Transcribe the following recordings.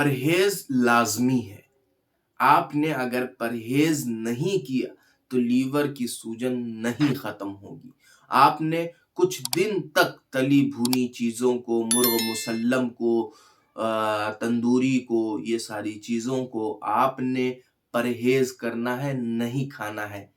परहेज लाजमी है। आपने अगर परहेज नहीं किया तो लीवर की सूजन नहीं खत्म होगी। आपने कुछ दिन तक तली भुनी चीज़ों को, मुर्ग मुसल्लम को, तंदूरी को, ये सारी चीज़ों को आपने परहेज करना है, नहीं खाना है।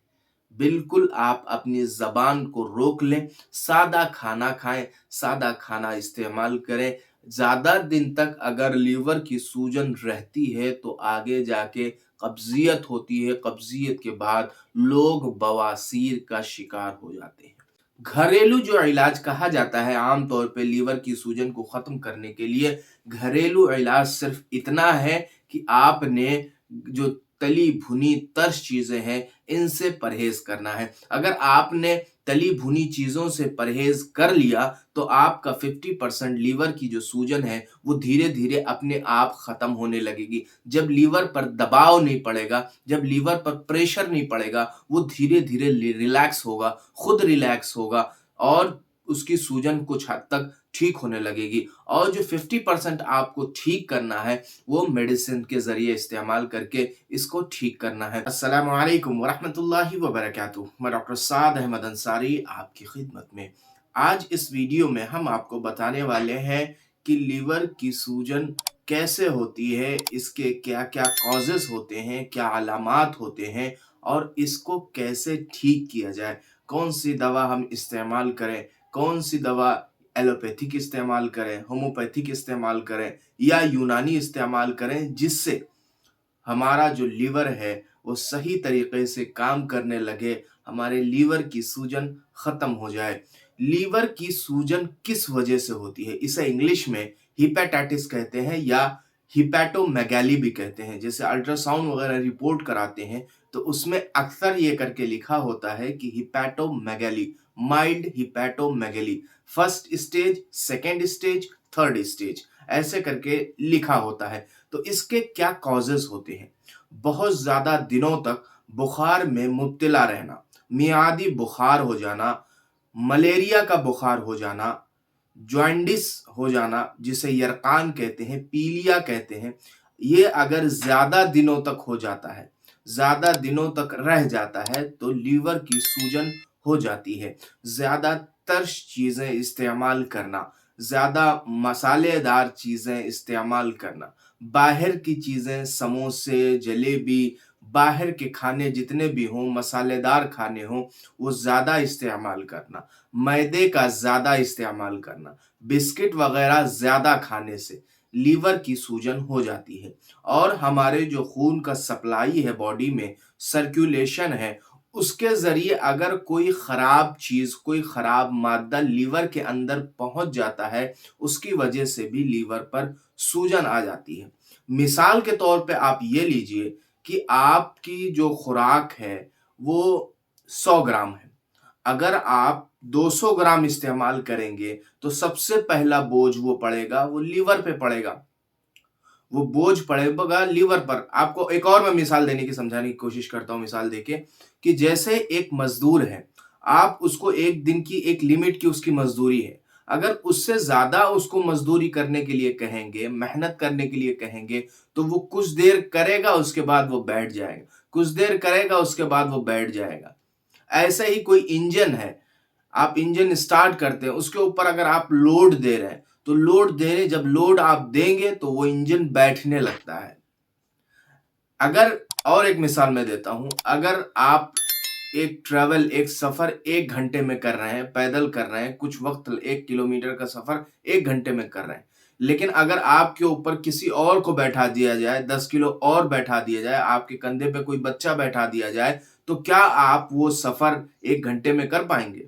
बिल्कुल आप अपनी ज़बान को रोक लें, सादा खाना खाएँ, सादा खाना इस्तेमाल करें। ज़्यादा दिन तक अगर लीवर की सूजन रहती है तो आगे जाके कब्ज़ियत होती है, कब्ज़ियत के बाद लोग बवासीर का शिकार हो जाते हैं। घरेलू जो इलाज कहा जाता है आम तौर पे लीवर की सूजन को ख़त्म करने के लिए, घरेलू इलाज सिर्फ़ इतना है कि आपने जो तली भुनी तर्श चीज़ें हैं, इनसे परहेज़ करना है। अगर आपने तली भुनी चीज़ों से परहेज़ कर लिया, तो आपका 50% लीवर की जो सूजन है, वो धीरे-धीरे अपने आप ख़त्म होने लगेगी। जब लीवर पर दबाव नहीं पड़ेगा, जब लीवर पर प्रेशर नहीं पड़ेगा, वो धीरे-धीरे रिलैक्स होगा, खुद रिलैक्स होगा और उसकी सूजन कुछ हद तक ठीक होने लगेगी। और जो 50% आपको ठीक करना है, वो मेडिसिन के ज़रिए इस्तेमाल करके इसको ठीक करना है। अस्सलामु अलैकुम वरहमतुल्लाहि वबरकातुहू। मैं डॉक्टर साद अहमद अंसारी आपकी खिदमत में। आज इस वीडियो में हम आपको बताने वाले हैं कि लीवर की सूजन कैसे होती है, इसके क्या-क्या कॉजेज़ होते हैं, क्या अलामात होते हैं और इसको कैसे ठीक किया जाए। कौन-सी दवा हम इस्तेमाल करें, कौन-सी दवा एलोपैथिक इस्तेमाल करें, होम्योपैथिक इस्तेमाल करें या यूनानी इस्तेमाल करें, जिससे हमारा जो लीवर है वो सही तरीके से काम करने लगे, हमारे लीवर की सूजन ख़त्म हो जाए। लीवर की सूजन किस वजह से होती है? इसे इंग्लिश में हेपेटाइटिस कहते हैं या हिपैटोमेगाली भी कहते हैं। जैसे अल्ट्रासाउंड वगैरह रिपोर्ट कराते हैं तो उसमें अक्सर ये करके लिखा होता है कि हिपैटोमेगाली, mild हिपैटोमेगाली, first stage, second stage, third stage, ऐसे करके लिखा होता है। तो इसके क्या कॉजेज़ होते हैं? बहुत ज़्यादा दिनों तक बुखार में मुब्तला रहना, मियादी बुखार हो जाना, मलेरिया का बुखार हो जाना, जॉन्डिस हो जाना जिसे यरकान कहते हैं, पीलिया कहते हैं, ये अगर ज़्यादा दिनों तक हो जाता है, ज़्यादा दिनों तक रह जाता है तो लीवर की सूजन हो जाती है। ज़्यादा तर्श चीज़ें इस्तेमाल करना, ज़्यादा मसालेदार चीज़ें इस्तेमाल करना, बाहर की चीज़ें समोसे, जलेबी, बाहर के खाने जितने भी हों, मसालेदार खाने हों, वो ज़्यादा इस्तेमाल करना, मैदे का ज़्यादा इस्तेमाल करना, बिस्किट वग़ैरह ज़्यादा खाने से लीवर की सूजन हो जाती है। और हमारे जो खून का सप्लाई है बॉडी में, सर्कुलेशन है, उसके ज़रिए अगर कोई ख़राब चीज़, कोई ख़राब मादा लीवर के अंदर पहुँच जाता है, उसकी वजह से भी लीवर पर सूजन आ जाती है। मिसाल के तौर पे आप ये लीजिए कि आपकी जो खुराक है वो 100 ग्राम है। अगर आप 200 ग्राम इस्तेमाल करेंगे तो सबसे पहला बोझ वो पड़ेगा, वो लीवर पे पड़ेगा। वो बोझ पड़ेगा लीवर पर। आपको एक और मैं मिसाल देने की समझाने की कोशिश करता हूँ मिसाल देके कि जैसे एक मज़दूर है, आप उसको एक दिन की एक लिमिट की उसकी मज़दूरी है। अगर उससे ज़्यादा उसको मज़दूरी करने के लिए कहेंगे, मेहनत करने के लिए कहेंगे, तो वो कुछ देर करेगा उसके बाद वो बैठ जाएगा। कुछ देर करेगा उसके बाद वो बैठ जाएगा। ऐसा ही कोई इंजन है, आप इंजन स्टार्ट करते हैं, उसके ऊपर अगर आप लोड दे रहे हैं, तो जब लोड आप देंगे तो वो इंजन बैठने लगता है। अगर और एक मिसाल मैं देता हूँ, अगर आप एक सफ़र 1 घंटे में कर रहे हैं, पैदल कर रहे हैं, कुछ वक़्त 1 किलोमीटर का सफ़र 1 घंटे में कर रहे हैं। लेकिन अगर आपके ऊपर किसी और को बैठा दिया जाए, 10 किलो और बैठा दिया जाए, आपके कंधे पे कोई बच्चा बैठा दिया जाए, तो क्या आप वो सफ़र 1 घंटे में कर पाएँगे?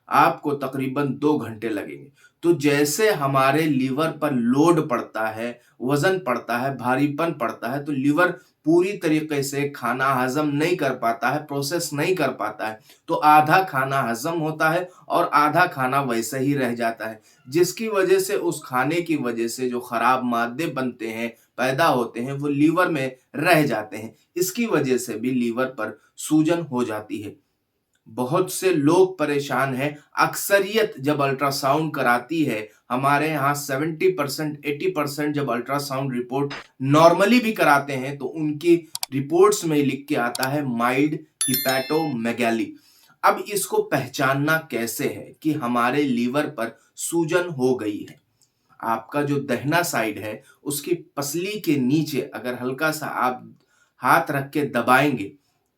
आपको तकरीबन 2 घंटे लगेंगे। तो जैसे हमारे लीवर पर लोड पड़ता है, वज़न पड़ता है, भारीपन पड़ता है, तो लीवर पूरी तरीके से खाना हज़म नहीं कर पाता है, प्रोसेस नहीं कर पाता है। तो आधा खाना हज़म होता है और आधा खाना वैसे ही रह जाता है, जिसकी वजह से उस खाने की वजह से जो खराब मादे बनते हैं, पैदा होते हैं, वो लीवर में रह जाते हैं। इसकी वजह से भी लीवर पर सूजन हो जाती है। बहुत से लोग परेशान हैं। अक्सरियत जब अल्ट्रासाउंड कराती है, हमारे यहाँ 70% 80% जब अल्ट्रासाउंड रिपोर्ट नॉर्मली भी कराते हैं तो उनकी रिपोर्ट्स में लिख के आता है माइल्ड हिपैटोमेगाली। अब इसको पहचानना कैसे है कि हमारे लीवर पर सूजन हो गई है? आपका जो दाहिना साइड है उसकी पसली के नीचे अगर हल्का सा आप हाथ रख के दबाएंगे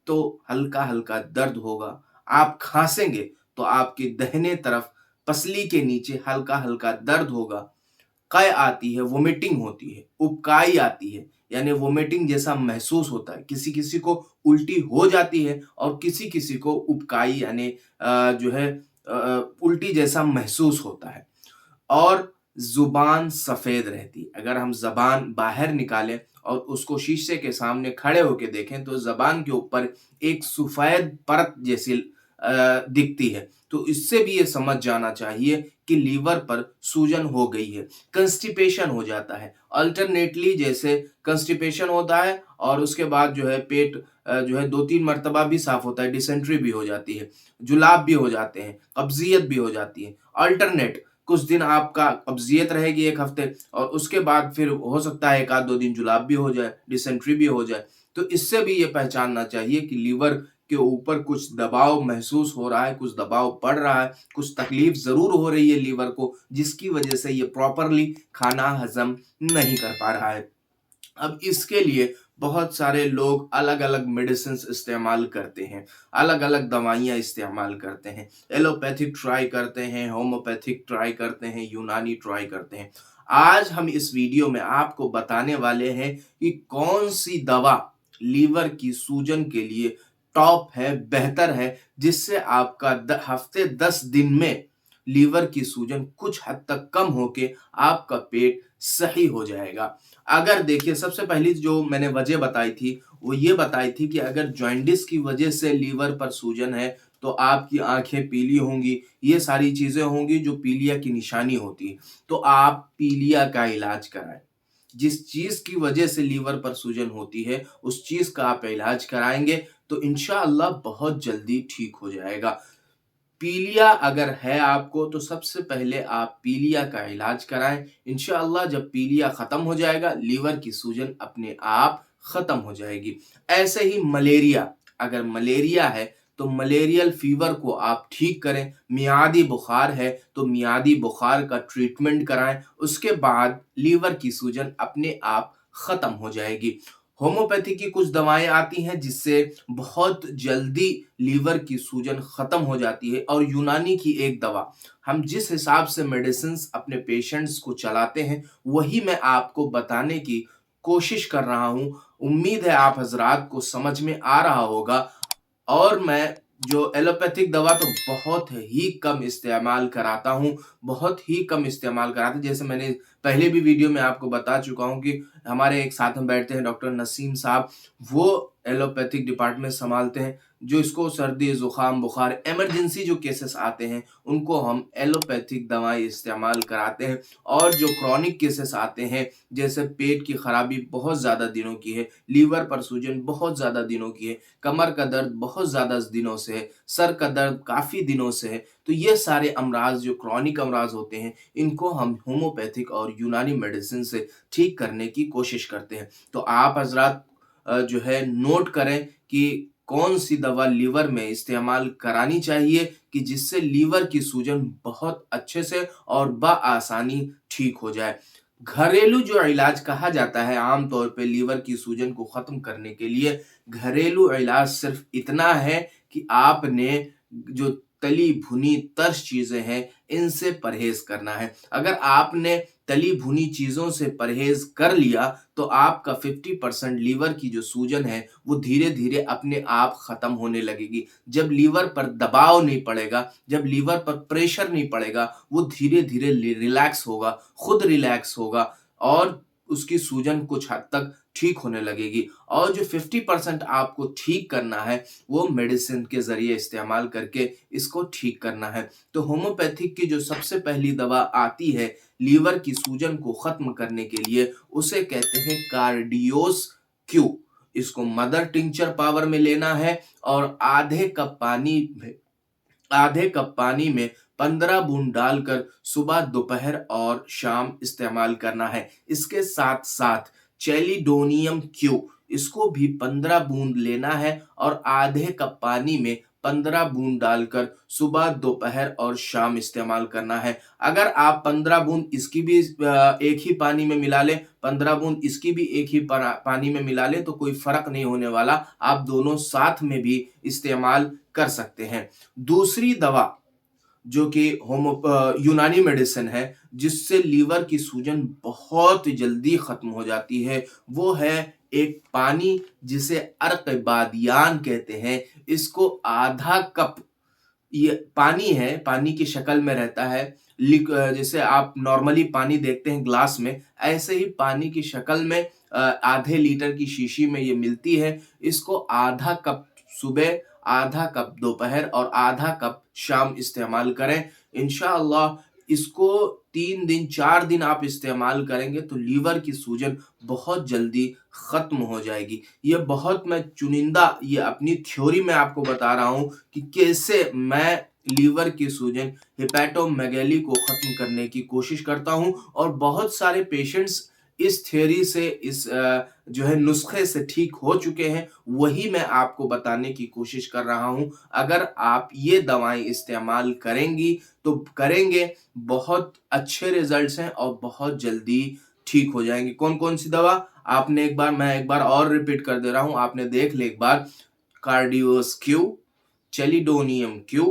तो हल्का हल्का दर्द होगा। आप खांसेंगे तो आपकी दाहिने तरफ पसली के नीचे हल्का हल्का दर्द होगा। कै आती है, वोमिटिंग होती है, उबकाई आती है, यानी वोमिटिंग जैसा महसूस होता है। किसी किसी को उल्टी हो जाती है और किसी किसी को उबकाई यानी जो है उल्टी जैसा महसूस होता है। और जुबान सफेद रहती है। अगर हम जबान बाहर निकालें और उसको शीशे के सामने खड़े होकर देखें तो जबान के ऊपर एक सफेद परत जैसी दिखती है। तो इससे भी ये समझ जाना चाहिए कि लीवर पर सूजन हो गई है। कंस्टिपेशन हो जाता है अल्टरनेटली, जैसे कंस्टिपेशन होता है और उसके बाद जो है पेट जो है 2-3 मर्तबा भी साफ होता है, डिसेंट्री भी हो जाती है, जुलाब भी हो जाते हैं, कब्जियत भी हो जाती है। अल्टरनेट कुछ दिन आपका कब्जियत रहेगी 1 हफ्ते और उसके बाद फिर हो सकता है 1 आध 2 दिन जुलाब भी हो जाए, डिसेंट्री भी हो जाए। तो इससे भी ये पहचानना चाहिए कि लीवर के ऊपर कुछ दबाव महसूस हो रहा है, कुछ दबाव पड़ रहा है, कुछ तकलीफ ज़रूर हो रही है लीवर को, जिसकी वजह से ये प्रॉपरली खाना हज़म नहीं कर पा रहा है। अब इसके लिए बहुत सारे लोग अलग-अलग मेडिसिन्स इस्तेमाल करते हैं, अलग-अलग दवाइयाँ इस्तेमाल करते हैं, एलोपैथिक ट्राई करते हैं, होम्योपैथिक ट्राई करते हैं, यूनानी ट्राई करते हैं। आज हम इस वीडियो में आपको बताने वाले हैं कि कौन-सी दवा लीवर की सूजन के लिए टॉप है, बेहतर है, जिससे आपका हफ्ते 10 दिन में लीवर की सूजन कुछ हद तक कम होके आपका पेट सही हो जाएगा। अगर देखिए, सबसे पहली जो मैंने वजह बताई थी वो ये बताई थी कि अगर जॉन्डिस की वजह से लीवर पर सूजन है तो आपकी आंखें पीली होंगी, ये सारी चीजें होंगी जो पीलिया की निशानी होती है। तो आप पीलिया का इलाज कराएं। जिस चीज की वजह से लीवर पर सूजन होती है उस चीज का आप इलाज कराएंगे तो इंशाअल्लाह बहुत जल्दी ठीक हो जाएगा। पीलिया अगर है आपको तो सबसे पहले आप पीलिया का इलाज कराएं। इंशाअल्लाह जब पीलिया खत्म हो जाएगा लीवर की सूजन अपने आप खत्म हो जाएगी। ऐसे ही मलेरिया, अगर मलेरिया है तो मलेरियल फीवर को आप ठीक करें। मियादी बुखार है तो मियादी बुखार का ट्रीटमेंट कराएं, उसके बाद लीवर की सूजन अपने आप खत्म हो जाएगी। होम्योपैथी की कुछ दवाएं आती हैं जिससे बहुत जल्दी लीवर की सूजन खत्म हो जाती है, और यूनानी की एक दवा, हम जिस हिसाब से मेडिसिन्स अपने पेशेंट्स को चलाते हैं वही मैं आपको बताने की कोशिश कर रहा हूं। उम्मीद है आप हजरात को समझ में आ रहा होगा। और मैं जो एलोपैथिक दवा तो बहुत ही कम इस्तेमाल कराता हूँ, बहुत ही कम इस्तेमाल कराता हूँ। जैसे मैंने पहले भी वीडियो में आपको बता चुका हूँ कि हमारे एक साथ में बैठते हैं डॉक्टर नसीम साहब, वो एलोपैथिक डिपार्टमेंट संभालते हैं। जो इसको सर्दी, जुकाम, बुखार, इमरजेंसी जो केसेस आते हैं उनको हम एलोपैथिक दवाएं इस्तेमाल कराते हैं। और जो क्रॉनिक केसेस आते हैं, जैसे पेट की खराबी बहुत ज़्यादा दिनों की है, लीवर पर सूजन बहुत ज़्यादा दिनों की है, कमर का दर्द बहुत ज़्यादा दिनों से है, सर का दर्द काफ़ी दिनों से है, तो ये सारे अमराज जो क्रॉनिक अमराज होते हैं इनको हम होम्योपैथिक और यूनानी मेडिसिन से ठीक करने की कोशिश करते हैं। तो आप हजरात जो है नोट करें कि कौन सी दवा लीवर में इस्तेमाल करानी चाहिए कि जिससे लीवर की सूजन बहुत अच्छे से और बआसानी ठीक हो जाए। घरेलू जो इलाज कहा जाता है आम तौर पे लीवर की सूजन को खत्म करने के लिए, घरेलू इलाज सिर्फ इतना है कि आपने जो तली भुनी तर्श चीजें हैं इनसे परहेज करना है। अगर आपने तली भुनी चीजों से परहेज कर लिया तो आपका 50% लीवर की जो सूजन है वो धीरे धीरे अपने आप खत्म होने लगेगी। जब लीवर पर दबाव नहीं पड़ेगा, जब लीवर पर प्रेशर नहीं पड़ेगा, वो धीरे धीरे रिलैक्स होगा, खुद रिलैक्स होगा और उसकी सूजन कुछ हद तक ठीक होने लगेगी। और जो 50% आपको ठीक करना है वो मेडिसिन के जरिए इस्तेमाल करके इसको ठीक करना है। तो होम्योपैथिक की जो सबसे पहली दवा आती है लीवर की सूजन को खत्म करने के लिए, उसे कहते हैं कार्डियोस क्यू। इसको मदर टिंचर पावर में लेना है और आधे कप पानी में आधे कप पानी में 15 बूंद डालकर सुबह, दोपहर और शाम इस्तेमाल करना है। इसके साथ साथ चेलिडोनियम क्यू, इसको भी 15 बूंद लेना है और आधे कप पानी में 15 बूंद डालकर सुबह, दोपहर और शाम इस्तेमाल करना है। अगर आप 15 बूंद इसकी भी एक ही पानी में मिला लें, 15 बूंद इसकी भी एक ही पानी में मिला लें, तो कोई फर्क नहीं होने वाला। आप दोनों साथ में भी इस्तेमाल कर सकते हैं। दूसरी दवा जो कि यूनानी मेडिसिन है, जिससे लीवर की सूजन बहुत जल्दी खत्म हो जाती है, वो है एक पानी जिसे अर्क-ए-बादियान कहते हैं। इसको आधा कप, ये पानी है, पानी की शक्ल में रहता है। जैसे आप नॉर्मली पानी देखते हैं ग्लास में, ऐसे ही पानी की शक्ल में आधे लीटर की शीशी में ये मिलती है। इसको आधा कप सुबह, आधा कप दोपहर और आधा कप शाम इस्तेमाल करें। इंशाअल्लाह इसको 3 दिन 4 दिन आप इस्तेमाल करेंगे तो लीवर की सूजन बहुत जल्दी खत्म हो जाएगी। ये बहुत मैं चुनिंदा, ये अपनी थ्योरी में आपको बता रहा हूँ कि कैसे मैं लीवर की सूजन, हेपेटोमेगैली को खत्म करने की कोशिश करता हूँ और बहुत सारे पेशेंट्स इस थ्योरी से, इस जो है नुस्खे से ठीक हो चुके हैं। वही मैं आपको बताने की कोशिश कर रहा हूँ। अगर आप ये दवाएं इस्तेमाल करेंगे, बहुत अच्छे रिजल्ट्स हैं और बहुत जल्दी ठीक हो जाएंगे। कौन कौन सी दवा आपने, मैं एक बार और रिपीट कर दे रहा हूँ, आपने देख ले एक बार। कार्डियोस क्यू, चेलिडोनियम क्यू,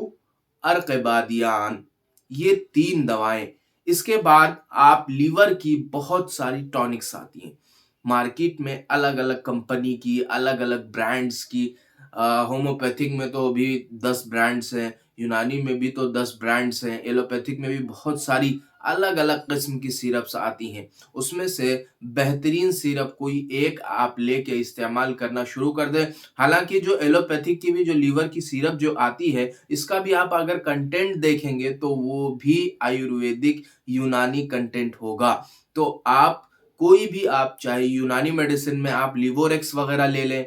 अर्क-ए-बादियान, ये 3 दवाएं। इसके बाद आप लीवर की बहुत सारी टॉनिक्स आती हैं मार्केट में, अलग अलग कंपनी की, अलग अलग ब्रांड्स की। होम्योपैथिक में तो अभी 10 ब्रांड्स हैं, यूनानी में भी तो 10 ब्रांड्स हैं, एलोपैथिक में भी बहुत सारी अलग अलग किस्म की सिरप्स आती हैं। उसमें से बेहतरीन सिरप कोई एक आप लेके इस्तेमाल करना शुरू कर दें। हालांकि जो एलोपैथिक की भी जो लीवर की सिरप जो आती है, इसका भी आप अगर कंटेंट देखेंगे तो वो भी आयुर्वेदिक यूनानी कंटेंट होगा। तो आप कोई भी, आप चाहे यूनानी मेडिसिन में आप लिवोरेक्स वगैरह ले लें,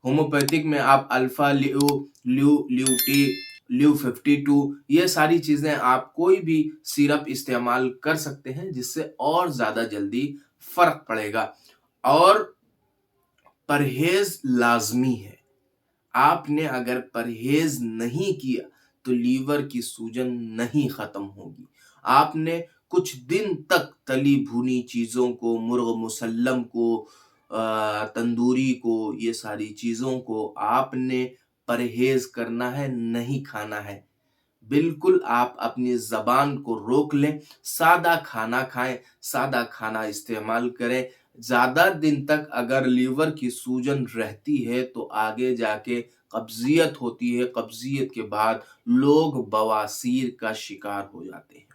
होम्योपैथिक में आप अल्फा ल्यूटी, ल्यू 52, ये सारी चीजें आप कोई भी सिरप इस्तेमाल कर सकते हैं, जिससे और ज्यादा जल्दी फर्क पड़ेगा। और परहेज लाजमी है। आपने अगर परहेज नहीं किया तो लीवर की सूजन नहीं खत्म होगी। आपने कुछ दिन तक तली भुनी चीजों को, मुर्ग मुसल्लम को, तंदूरी को, ये सारी चीजों को आपने परहेज करना है, नहीं खाना है। बिल्कुल आप अपनी ज़बान को रोक लें, सादा खाना खाएँ, सादा खाना इस्तेमाल करें। ज़्यादा दिन तक अगर लीवर की सूजन रहती है तो आगे जाके कब्ज़ियत होती है, कब्ज़ियत के बाद लोग बवासीर का शिकार हो जाते हैं।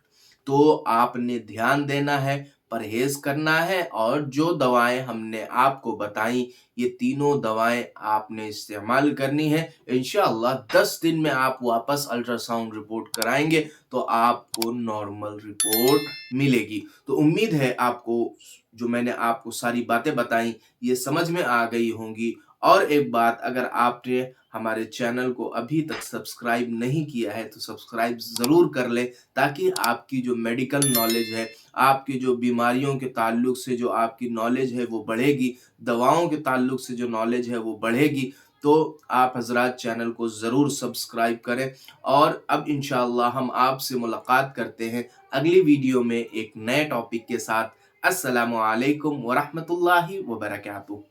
तो आपने ध्यान देना है, परहेज़ करना है और जो दवाएँ हमने आपको बताई, ये तीनों दवाएँ आपने इस्तेमाल करनी है। इंशाअल्लाह 10 दिन में आप वापस अल्ट्रासाउंड रिपोर्ट कराएँगे तो आपको नॉर्मल रिपोर्ट मिलेगी। तो उम्मीद है आपको जो मैंने आपको सारी बातें बताई, ये समझ में आ गई होंगी। और एक बात, अगर आपने हमारे चैनल को अभी तक सब्सक्राइब नहीं किया है तो सब्सक्राइब ज़रूर कर लें, ताकि आपकी जो मेडिकल नॉलेज है, आपकी जो बीमारियों के ताल्लुक से जो आपकी नॉलेज है वो बढ़ेगी, दवाओं के ताल्लुक से जो नॉलेज है वो बढ़ेगी। तो आप हज़रात चैनल को ज़रूर सब्सक्राइब करें। और अब इंशाअल्लाह हम आपसे मुलाकात करते हैं अगली वीडियो में एक नए टॉपिक के साथ। अस्सलामु अलैकुम व रहमतुल्लाहि व बरकातुहू।